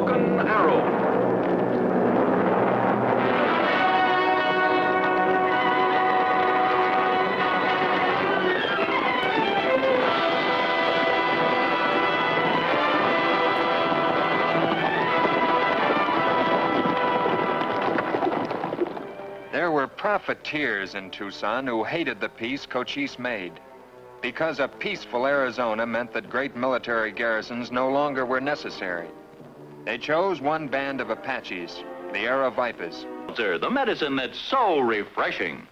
broken arrow. There were profiteers in Tucson who hated the peace Cochise made, because a peaceful Arizona meant that great military garrisons no longer were necessary. They chose one band of Apaches, the Aravaipas. The medicine that's so refreshing.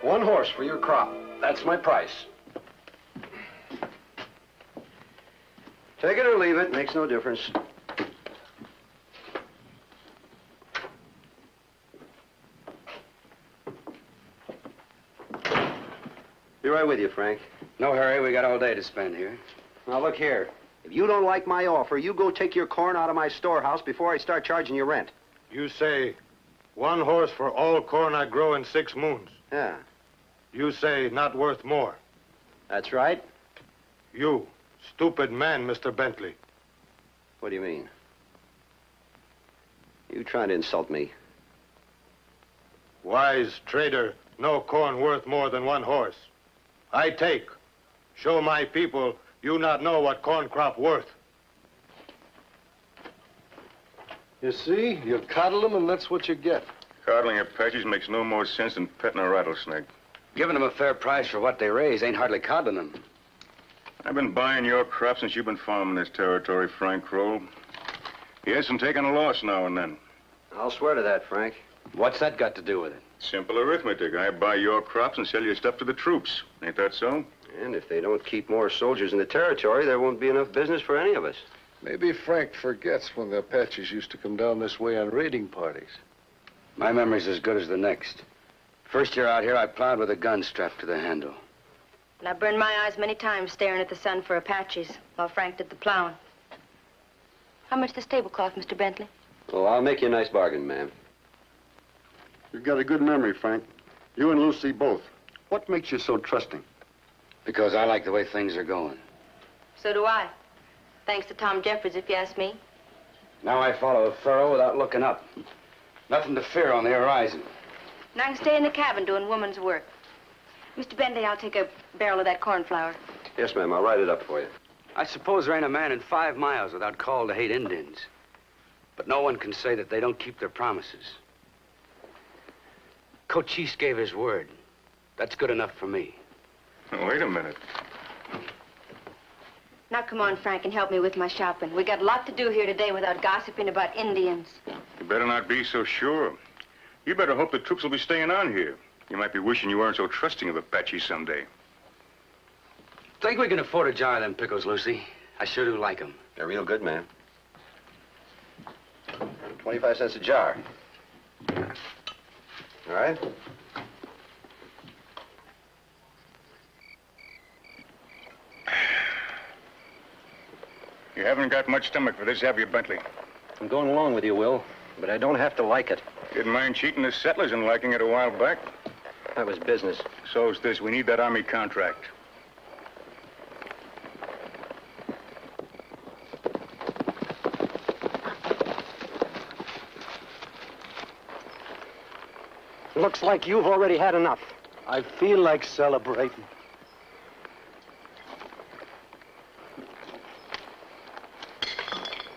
One horse for your crop. That's my price. Take it or leave it, makes no difference. Be right with you, Frank. No hurry, we got all day to spend here. Now look here. If you don't like my offer, you go take your corn out of my storehouse before I start charging you rent. You say one horse for all corn I grow in 6 moons. Yeah, You say not worth more. that's right. You, stupid man, Mr. Bentley. What do you mean? You trying to insult me? Wise trader, no corn worth more than one horse. I take. Show my people you not know what corn crop worth. You see, you coddle them and that's what you get. Coddling Apaches makes no more sense than petting a rattlesnake. Giving them a fair price for what they raise ain't hardly coddling them. I've been buying your crop since you've been farming this territory, Frank Kroll. Yes, and taking a loss now and then. I'll swear to that, Frank. What's that got to do with it? Simple arithmetic. I buy your crops and sell your stuff to the troops. Ain't that so? And if they don't keep more soldiers in the territory, there won't be enough business for any of us. Maybe Frank forgets when the Apaches used to come down this way on raiding parties. My memory's as good as the next. First year out here, I plowed with a gun strapped to the handle. And I burned my eyes many times staring at the sun for Apaches while Frank did the plowing. How much does tablecloth, Mr. Bentley? Oh, I'll make you a nice bargain, ma'am. You've got a good memory, Frank. You and Lucy both. What makes you so trusting? Because I like the way things are going. So do I. Thanks to Tom Jeffries, if you ask me. Now I follow the furrow without looking up. Nothing to fear on the horizon. And I can stay in the cabin doing woman's work. Mr. Bentley, I'll take a barrel of that corn flour. Yes, ma'am, I'll write it up for you. I suppose there ain't a man in 5 miles without call to hate Indians. But no one can say that they don't keep their promises. Cochise gave his word. That's good enough for me. Wait a minute. Now come on, Frank, and help me with my shopping. We got a lot to do here today without gossiping about Indians. You better not be so sure. You better hope the troops will be staying on here. You might be wishing you weren't so trusting of Apaches someday. Think we can afford a jar of them pickles, Lucy? I sure do like them. They're real good, ma'am. 25 cents a jar. All right? You haven't got much stomach for this, have you, Bentley? I'm going along with you, Will, but I don't have to like it. Didn't mind cheating the settlers and liking it a while back. That was business. So's this. We need that Army contract. Looks like you've already had enough. I feel like celebrating.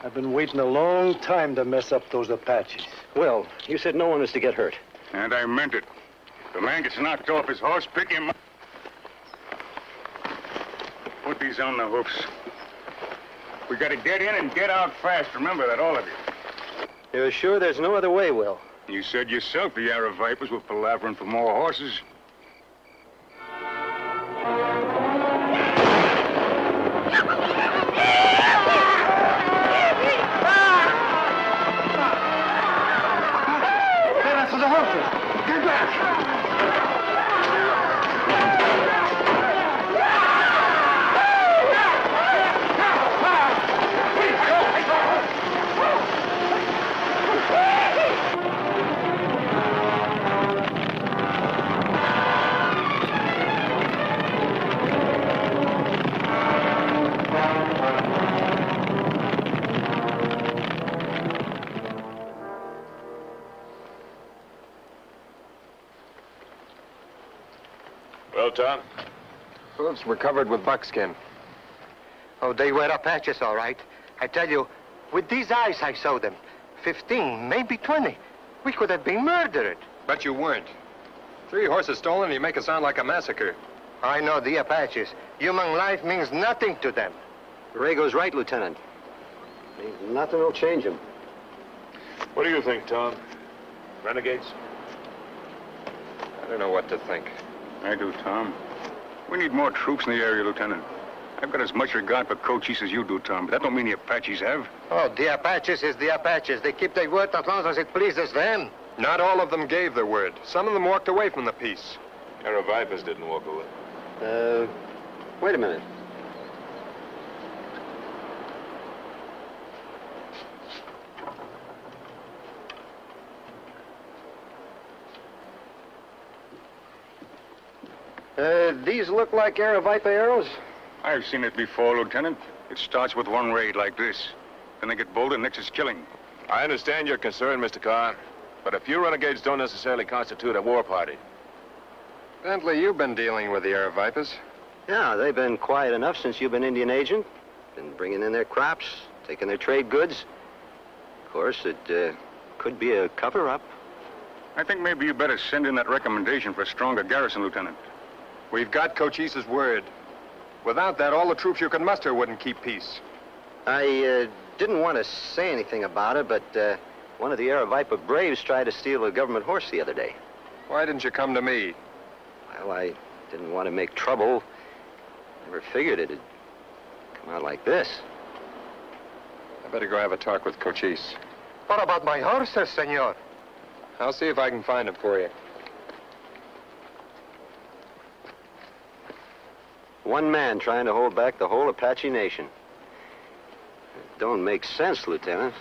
I've been waiting a long time to mess up those Apaches. Will, you said no one was to get hurt. And I meant it. If a man gets knocked off his horse, pick him up. Put these on the hoofs. We gotta get in and get out fast. Remember that, all of you. You're sure there's no other way, Will? You said yourself the Aravaipas were palavering for more horses. Hello, Tom. Hooves were covered with buckskin. Oh, they were Apaches, all right. I tell you, with these eyes I saw them. 15, maybe 20. We could have been murdered. But you weren't. 3 horses stolen, and you make it sound like a massacre. I know the Apaches. Human life means nothing to them. Rago's right, Lieutenant. Nothing will change him. What do you think, Tom? Renegades? I don't know what to think. I do, Tom. We need more troops in the area, Lieutenant. I've got as much regard for Cochise as you do, Tom, but that don't mean the Apaches have. Oh, the Apaches is the Apaches. They keep their word as long as it pleases them. Not all of them gave their word. Some of them walked away from the peace. Our Vipers didn't walk away. Wait a minute. These look like Viper arrows? I've seen it before, Lieutenant. It starts with one raid like this. Then they get bolder, next is killing. I understand your concern, Mr. Carr, but a few renegades don't necessarily constitute a war party. Bentley, you've been dealing with the Air Vipers. Yeah, they've been quiet enough since you've been Indian agent. Been bringing in their crops, taking their trade goods. Of course, it could be a cover-up. I think maybe you better send in that recommendation for a stronger garrison, Lieutenant. We've got Cochise's word. Without that, all the troops you could muster wouldn't keep peace. I didn't want to say anything about it, but one of the Viper Braves tried to steal a government horse the other day. Why didn't you come to me? Well, I didn't want to make trouble. Never figured it'd come out like this. I better go have a talk with Cochise. What about my horses, senor? I'll see if I can find them for you. One man trying to hold back the whole Apache nation. It don't make sense, Lieutenant.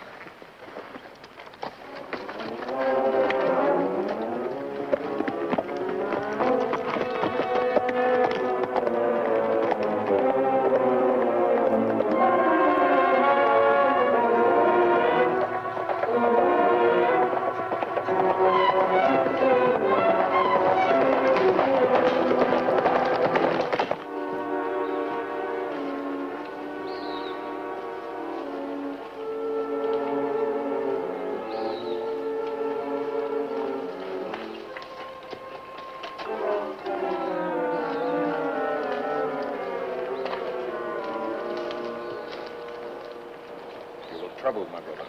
Troubled, my brother.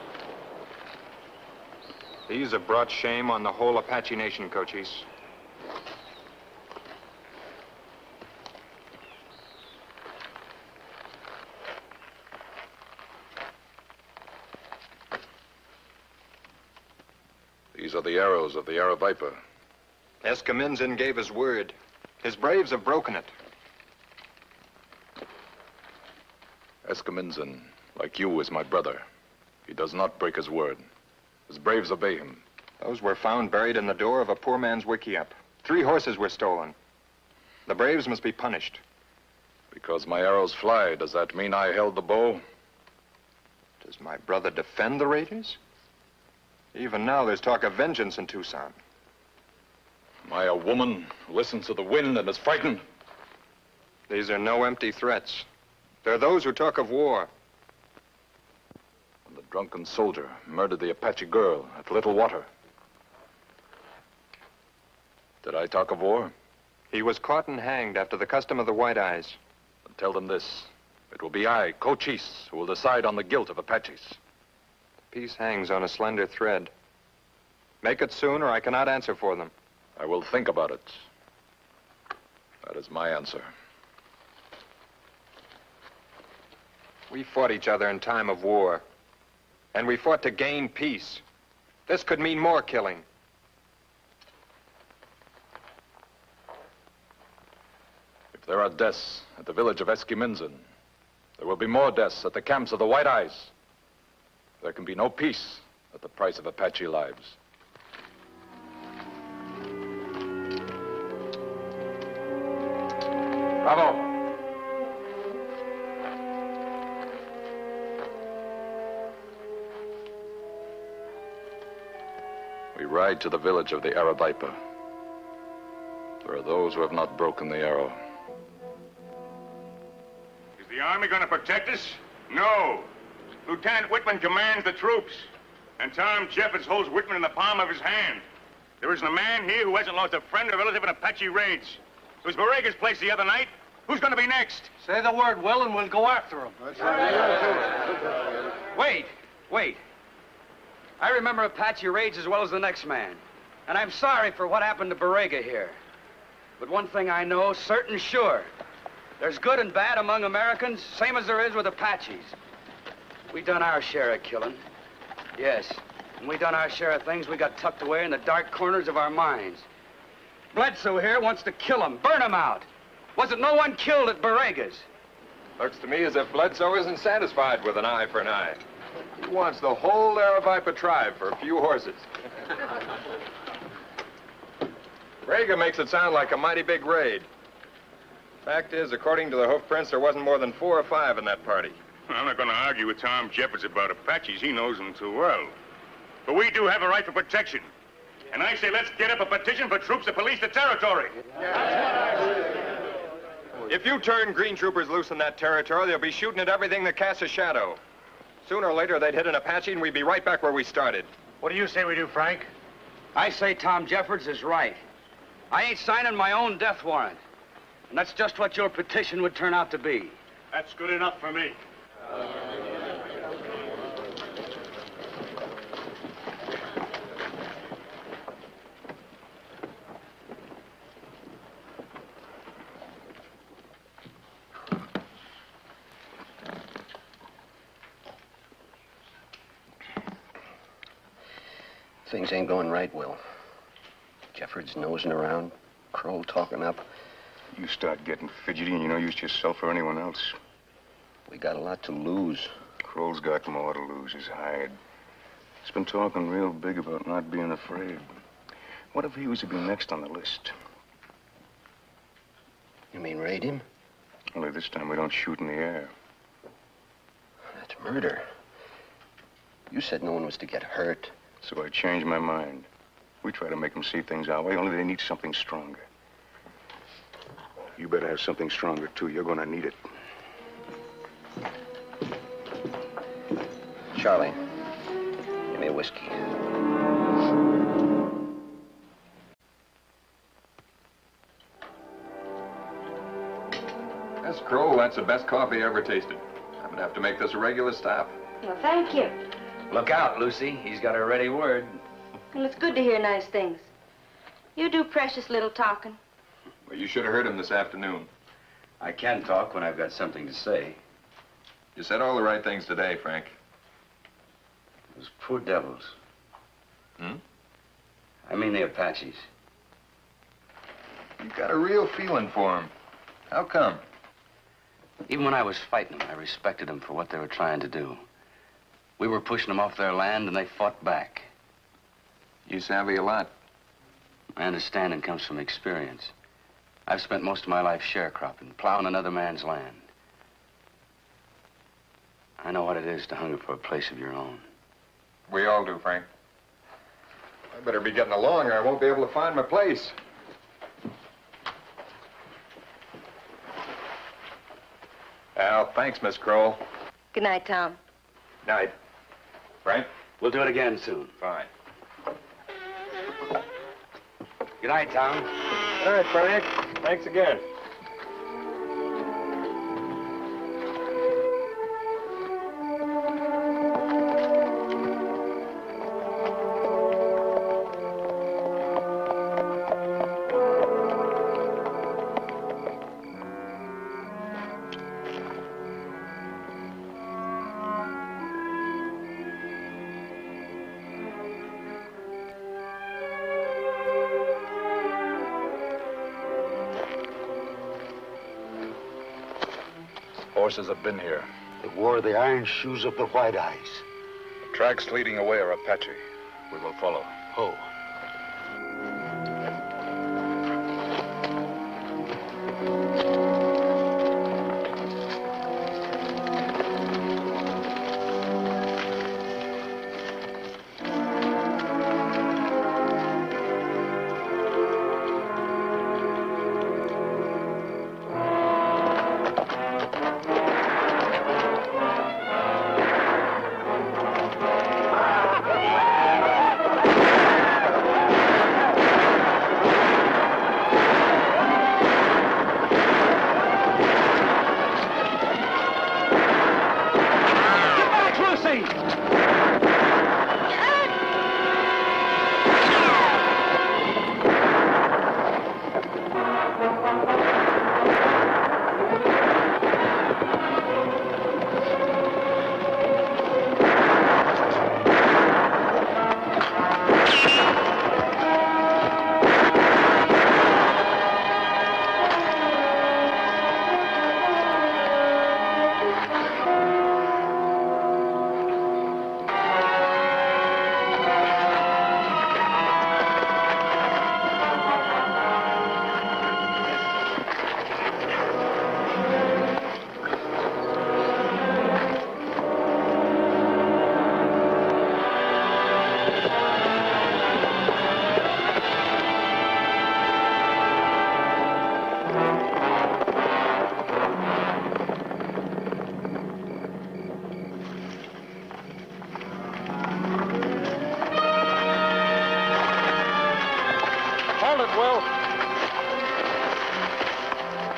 These have brought shame on the whole Apache nation, Cochise. These are the arrows of the Arrow Viper. S1e12 gave his word. His braves have broken it. S1e12, like you, is my brother. He does not break his word. His braves obey him. Those were found buried in the door of a poor man's wickiup. 3 horses were stolen. The braves must be punished. Because my arrows fly, does that mean I held the bow? Does my brother defend the raiders? Even now, there's talk of vengeance in Tucson. Am I a woman who listens to the wind and is frightened? These are no empty threats. They're those who talk of war. When the drunken soldier murdered the Apache girl at Little Water. Did I talk of war? He was caught and hanged after the custom of the White Eyes. Then tell them this. It will be I, Cochise, who will decide on the guilt of Apaches. Peace hangs on a slender thread. Make it soon, or I cannot answer for them. I will think about it. That is my answer. We fought each other in time of war. And we fought to gain peace. This could mean more killing. If there are deaths at the village of S1e12, there will be more deaths at the camps of the White Eyes. There can be no peace at the price of Apache lives. Bravo! We ride to the village of the Arrow Viper. There are those who have not broken the arrow. Is the Army going to protect us? No. Lieutenant Whitman commands the troops. And Tom Jeffords holds Whitman in the palm of his hand. There isn't a man here who hasn't lost a friend or relative in Apache raids. It was Borrega's place the other night. Who's going to be next? Say the word, Will, and we'll go after him. Wait. I remember Apache raids as well as the next man. And I'm sorry for what happened to Borrega here. But one thing I know, certain sure. There's good and bad among Americans, same as there is with Apaches. We done our share of killing. Yes. And we done our share of things we got tucked away in the dark corners of our minds. Bledsoe here wants to kill them, burn them out. Wasn't no one killed at Borrega's? Looks to me as if Bledsoe isn't satisfied with an eye for an eye. He wants the whole Aravaipa tribe for a few horses. Borrega makes it sound like a mighty big raid. Fact is, according to the hoof prints, there wasn't more than 4 or 5 in that party. I'm not going to argue with Tom Jeffords about Apaches. He knows them too well. But we do have a right for protection. And I say let's get up a petition for troops to police the territory. If you turn green troopers loose in that territory, they'll be shooting at everything that casts a shadow. Sooner or later, they'd hit an Apache and we'd be right back where we started. What do you say we do, Frank? I say Tom Jeffords is right. I ain't signing my own death warrant. And that's just what your petition would turn out to be. That's good enough for me. Things ain't going right, Will. Jeffords nosing around, Kroll talking up. You start getting fidgety and you don't use yourself or anyone else. We got a lot to lose. Kroll's got more to lose, his hide. He's been talking real big about not being afraid. What if he was to be next on the list? You mean raid him? Only this time we don't shoot in the air. That's murder. You said no one was to get hurt. So I changed my mind. We try to make them see things our way, only they need something stronger. You better have something stronger, too. You're gonna need it. Charlie, give me a whiskey. Yes, Kroll, that's the best coffee I ever tasted. I'm gonna have to make this a regular stop. Well, thank you. Look out, Lucy. He's got a ready word. Well, it's good to hear nice things. You do precious little talking. Well, you should have heard him this afternoon. I can talk when I've got something to say. You said all the right things today, Frank. Those poor devils. Hmm? I mean the Apaches. You've got a real feeling for him. How come? Even when I was fighting them, I respected them for what they were trying to do. We were pushing them off their land, and they fought back. You savvy a lot. My understanding comes from experience. I've spent most of my life sharecropping, plowing another man's land. I know what it is to hunger for a place of your own. We all do, Frank. I better be getting along or I won't be able to find my place. Al, thanks, Miss Kroll. Good night, Tom. Night. Frank? We'll do it again soon. Fine. Good night, Tom. All right, Frank. Thanks again. Horses have been here. They wore the iron shoes of the White Eyes. The tracks leading away are Apache. We will follow. Oh.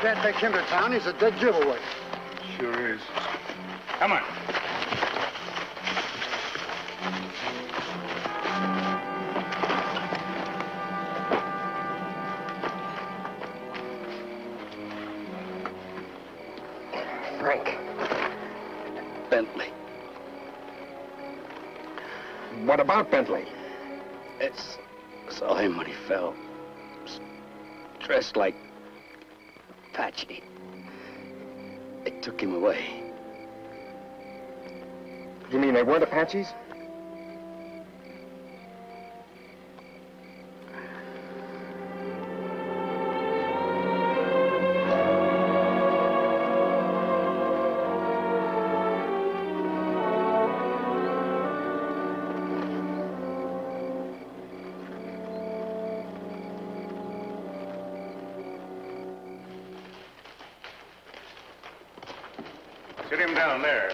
can't take him to town. He's a dead giveaway. Sure is. Come on. Frank. Bentley. What about Bentley? Saw him when he fell. Dressed like Apache. They took him away. You mean they weren't Apaches? Sit him down there.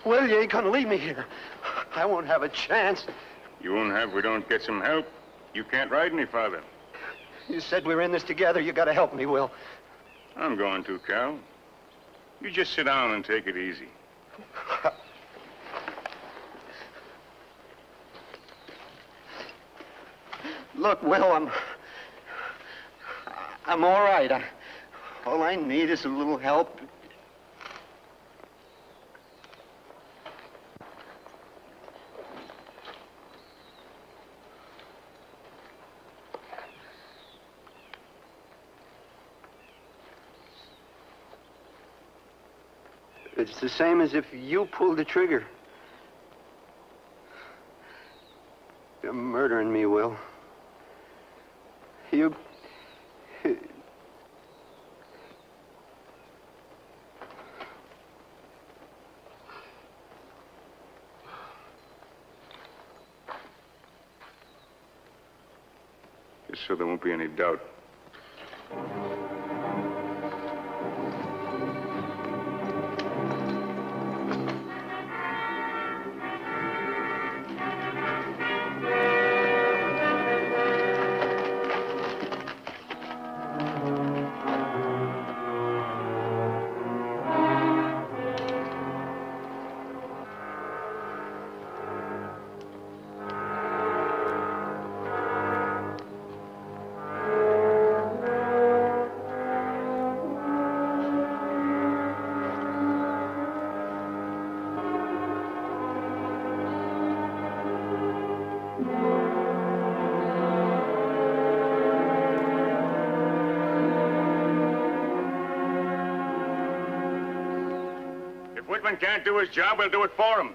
Will, you ain't gonna leave me here. I won't have a chance. You won't have if we don't get some help. You can't ride any farther. You said we were in this together. You gotta help me, Will. I'm going to, Cal. You just sit down and take it easy. Look, Will, I'm all right. All I need is a little help. It's the same as if you pulled the trigger. You're murdering me, Will. You... Just so there won't be any doubt. If Whitman can't do his job, we'll do it for him.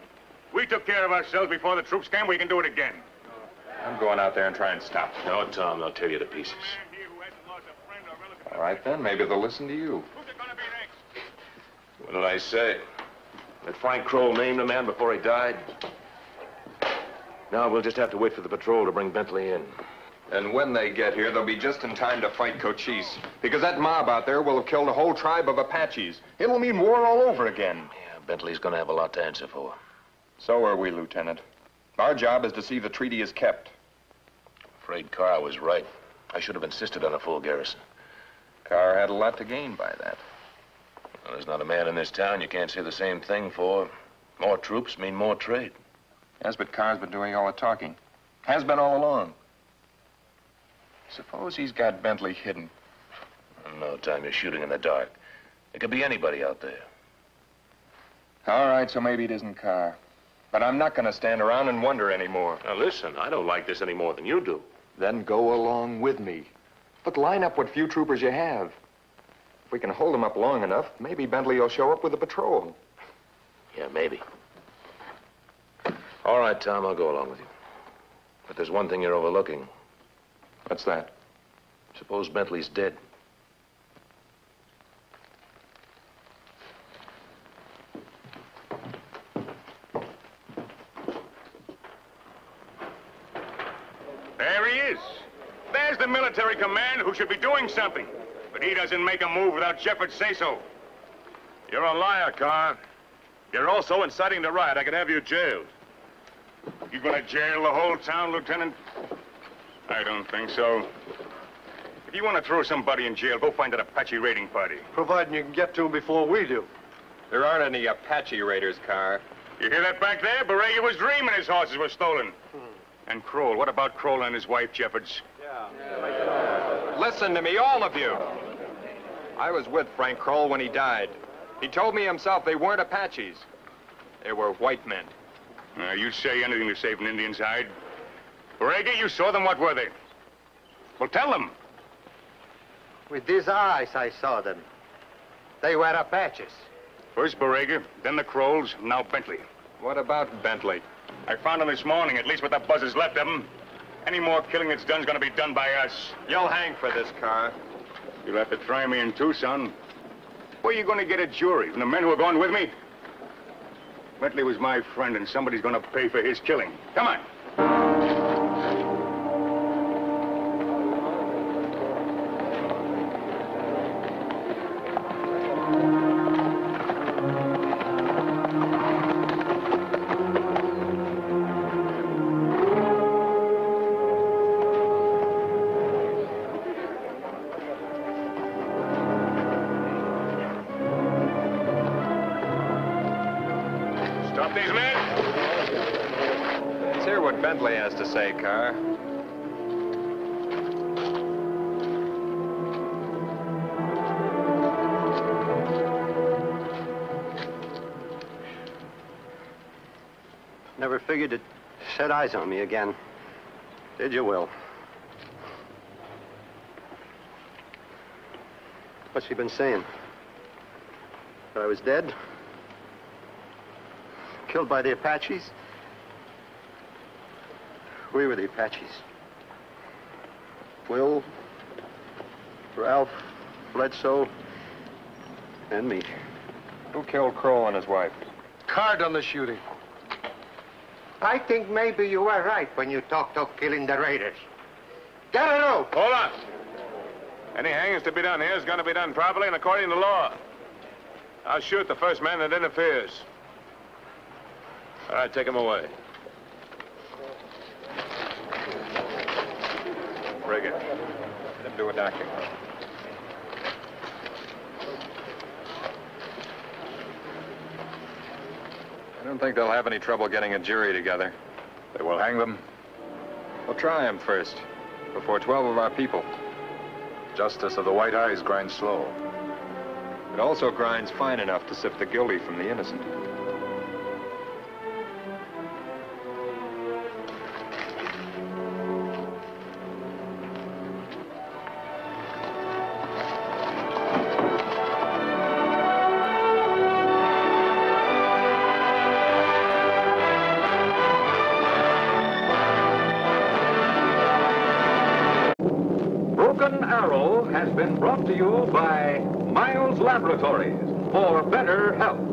We took care of ourselves before the troops came. We can do it again. I'm going out there and try and stop them. No, Tom, they'll tear you to pieces. All right, then. Maybe they'll listen to you. What did I say? That Frank Kroll named the man before he died? Now we'll just have to wait for the patrol to bring Bentley in. And when they get here, they'll be just in time to fight Cochise. Because that mob out there will have killed a whole tribe of Apaches. It'll mean war all over again. Yeah, Bentley's gonna have a lot to answer for. So are we, Lieutenant. Our job is to see the treaty is kept. Afraid Carr was right. I should have insisted on a full garrison. Carr had a lot to gain by that. Well, there's not a man in this town you can't say the same thing for. More troops mean more trade. Yes, but Carr's been doing all the talking. Has been all along. Suppose he's got Bentley hidden. No time you're shooting in the dark. It could be anybody out there. All right, so maybe it isn't Carr. But I'm not going to stand around and wonder anymore. Now listen, I don't like this any more than you do. Then go along with me. But line up what few troopers you have. If we can hold them up long enough, maybe Bentley will show up with the patrol. Yeah, maybe. All right, Tom, I'll go along with you. But there's one thing you're overlooking. What's that? Suppose Bentley's dead. There he is. There's the military command who should be doing something. But he doesn't make a move without Shepard's say-so. You're a liar, Carr. You're also inciting the riot. I could have you jailed. You gonna jail the whole town, Lieutenant? I don't think so. If you want to throw somebody in jail, go find that Apache raiding party. Providing you can get to him before we do. There aren't any Apache raiders, Carr. You hear that back there? Baraga was dreaming his horses were stolen. And Kroll. What about Kroll and his wife, Jeffords? Listen to me, all of you. I was with Frank Kroll when he died. He told me himself they weren't Apaches. They were white men. You'd say anything to save an Indian's hide. Baraga, you saw them. What were they? Well, tell them. With these eyes, I saw them. They were Apaches. First Baraga, then the Krolls, now Bentley. What about Bentley? I found him this morning, at least with the buzzers left of him. Any more killing that's done's gonna be done by us. You'll hang for this, Carr. You'll have to try me in Tucson. Where are you gonna get a jury? From the men who are going with me? Bentley was my friend, and somebody's gonna pay for his killing. Come on. Stop these men. Let's hear what Bentley has to say, Carr. Never figured to set eyes on me again. Did you, Will? What's he been saying? That I was dead? Killed by the Apaches? We were the Apaches. Will, Ralph, Bledsoe, and me. Who killed Kroll and his wife? Carr done the shooting. I think maybe you were right when you talked of killing the raiders. Get a rope! Hold on. Any hangings to be done here is going to be done properly and according to law. I'll shoot the first man that interferes. All right, take him away. Brig it. Let him do a doctor. I don't think they'll have any trouble getting a jury together. They will hang them. We'll try them first, before 12 of our people. Justice of the white eyes grinds slow. It also grinds fine enough to sift the guilty from the innocent. Has been brought to you by Miles Laboratories for better health.